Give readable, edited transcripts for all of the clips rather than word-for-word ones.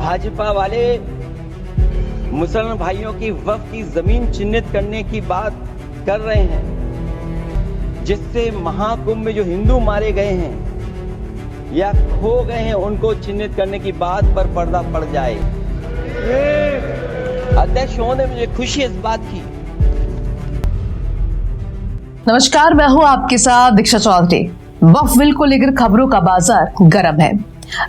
भाजपा वाले मुसलमान भाइयों की वक्फ की जमीन चिन्हित करने की बात कर रहे हैं, जिससे महाकुंभ में जो हिंदू मारे गए हैं या खो गए हैं उनको चिन्हित करने की बात पर पर्दा पड़ जाए। अध्यक्ष ने मुझे खुशी इस बात की। नमस्कार, मैं हूं आपके साथ दीक्षा चौधरी। वक्फ बिल को लेकर खबरों का बाजार गर्म है।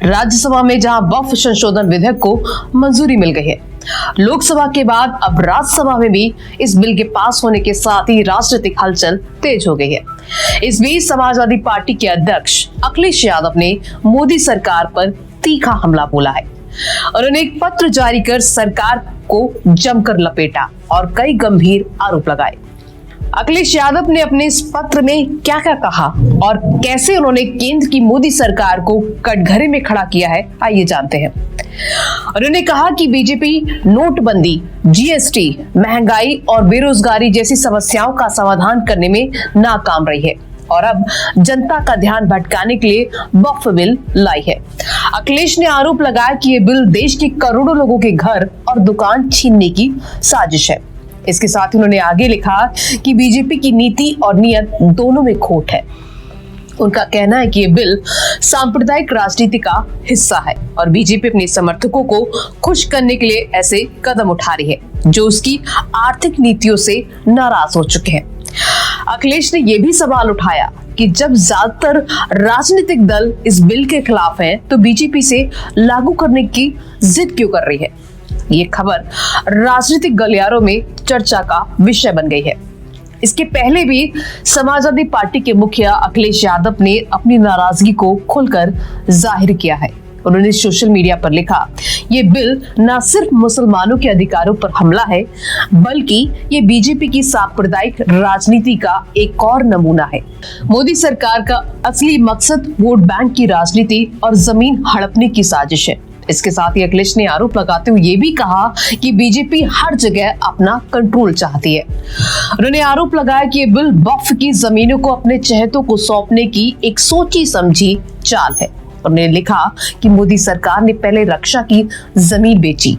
राज्यसभा में जहां वक्फ संशोधन विधेयक को मंजूरी मिल गई है, लोकसभा के बाद अब राज्यसभा में भी इस बिल के पास होने के साथ ही राजनीतिक हलचल तेज हो गई है। इस बीच समाजवादी पार्टी के अध्यक्ष अखिलेश यादव ने मोदी सरकार पर तीखा हमला बोला है। उन्होंने एक पत्र जारी कर सरकार को जमकर लपेटा और कई गंभीर आरोप लगाए। अखिलेश यादव ने अपने इस पत्र में क्या क्या कहा और कैसे उन्होंने केंद्र की मोदी सरकार को कटघरे में खड़ा किया है, आइए जानते हैं। उन्होंने कहा कि बीजेपी नोटबंदी, जीएसटी, महंगाई और बेरोजगारी जैसी समस्याओं का समाधान करने में नाकाम रही है और अब जनता का ध्यान भटकाने के लिए वक्फ बिल लाई है। अखिलेश ने आरोप लगाया कि ये बिल देश के करोड़ों लोगों के घर और दुकान छीनने की साजिश है। इसके साथ ही उन्होंने आगे लिखा कि बीजेपी की नीति और नियत दोनों में खोट है। उनका कहना है कि ये बिल सांप्रदायिक राजनीति का हिस्सा है और बीजेपी अपने समर्थकों को खुश करने के लिए ऐसे कदम उठा रही है जो उसकी आर्थिक नीतियों से नाराज हो चुके हैं। अखिलेश ने यह भी सवाल उठाया कि जब ज्यादातर राजनीतिक दल इस बिल के खिलाफ हैं, तो बीजेपी से लागू करने की जिद क्यों कर रही है। ये खबर राजनीतिक गलियारों में चर्चा का विषय बन गई है। इसके पहले भी समाजवादी पार्टी के मुखिया अखिलेश यादव ने अपनी नाराजगी को खुलकर जाहिर किया है। उन्होंने सोशल मीडिया पर लिखा, ये बिल न सिर्फ मुसलमानों के अधिकारों पर हमला है, बल्कि ये बीजेपी की सांप्रदायिक राजनीति का एक और नमूना है। मोदी सरकार का असली मकसद वोट बैंक की राजनीति और जमीन हड़पने की साजिश है। इसके साथ ही अखिलेश ने आरोप लगाते हुए ये भी कहा कि बीजेपी हर जगह अपना कंट्रोल चाहती है। उन्होंने आरोप लगाया कि ये बिल वक्फ की जमीनों को अपने चहेतों को सौंपने की एक सोची समझी चाल है। उन्होंने लिखा कि मोदी सरकार ने पहले रक्षा की जमीन बेची,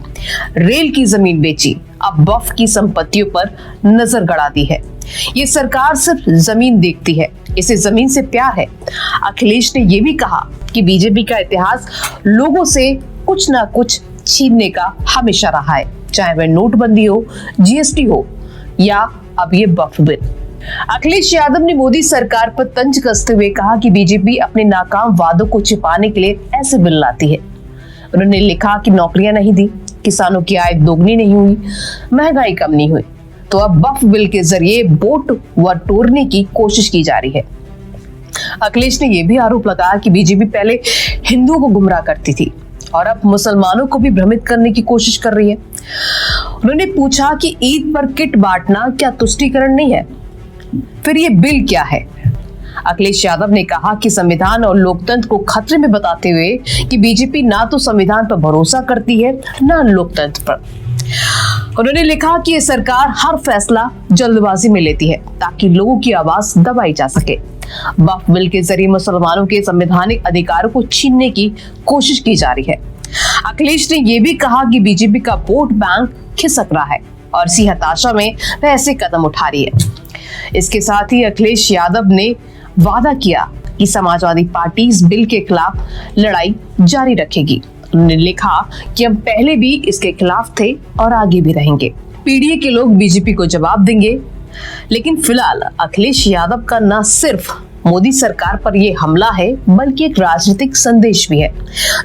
रेल की जमीन बेची, अब वक्फ की संपत्तियों पर नजर गड़ा दी है। ये सरकार सिर्फ जमीन देखती है, इसे जमीन से प्यार है। अखिलेश ने यह भी कहा कि बीजेपी का इतिहास लोगों से कुछ ना कुछ छीनने का हमेशा रहा है, चाहे वह नोटबंदी हो, जीएसटी हो या अब ये वक्फ बिल। अखिलेश यादव ने मोदी सरकार पर तंज कसते हुए कहा कि बीजेपी अपने नाकाम वादों को छिपाने के लिए ऐसे बिल लाती है। उन्होंने लिखा कि नौकरियां नहीं दी, किसानों की आय दोगुनी नहीं हुई, महंगाई कम नहीं हुई, तो अब वक्फ बिल के जरिए वोट बटोरने की कोशिश की जा रही है। अखिलेश ने यह भी आरोप लगाया कि बीजेपी पहले हिंदुओं को गुमराह करती थी और अब मुसलमानों को भी भ्रमित करने की कोशिश कर रही है। उन्होंने पूछा कि ईद पर किट बांटना क्या तुष्टीकरण नहीं है, फिर ये बिल क्या है। अखिलेश यादव ने कहा कि संविधान और लोकतंत्र को खतरे में बताते हुए कि बीजेपी ना तो संविधान पर भरोसा करती है ना लोकतंत्र पर। उन्होंने लिखा कि ये सरकार हर फैसला जल्दबाजी में लेती है ताकि लोगों की आवाज दबाई जा सके। वक्फ बिल के जरिए मुसलमानों के संवैधानिक अधिकारों को छीनने की कोशिश की जा रही है। अखिलेश ने यह भी कहा कि बीजेपी का वोट बैंक खिसक रहा है और इसी हताशा में वह ऐसे कदम उठा रही है। इसके साथ ही अखिलेश यादव ने वादा किया कि समाजवादी पार्टी इस बिल के खिलाफ लड़ाई जारी रखेगी। उन्होंने लिखा कि हम पहले भी इसके खिलाफ थे और आगे भी रहेंगे। पीडीए के लोग बीजेपी को जवाब देंगे, लेकिन फिलहाल अखिलेश यादव का न सिर्फ मोदी सरकार पर यह हमला है, बल्कि एक राजनीतिक संदेश भी है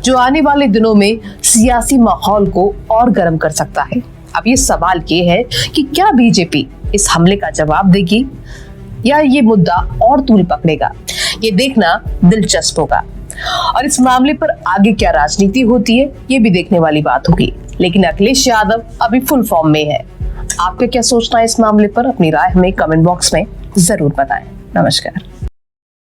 जो आने वाले दिनों में सियासी माहौल को और गर्म कर सकता है। अब ये सवाल ये है कि क्या बीजेपी इस हमले का जवाब देगी या ये मुद्दा और तूल पकड़ेगा। ये देखना दिलचस्प होगा और इस मामले पर आगे क्या राजनीति होती है ये भी देखने वाली बात होगी। लेकिन अखिलेश यादव अभी फुल फॉर्म में है। आपका क्या सोचना है इस मामले पर? अपनी राय हमें कमेंट बॉक्स में जरूर बताएं। नमस्कार।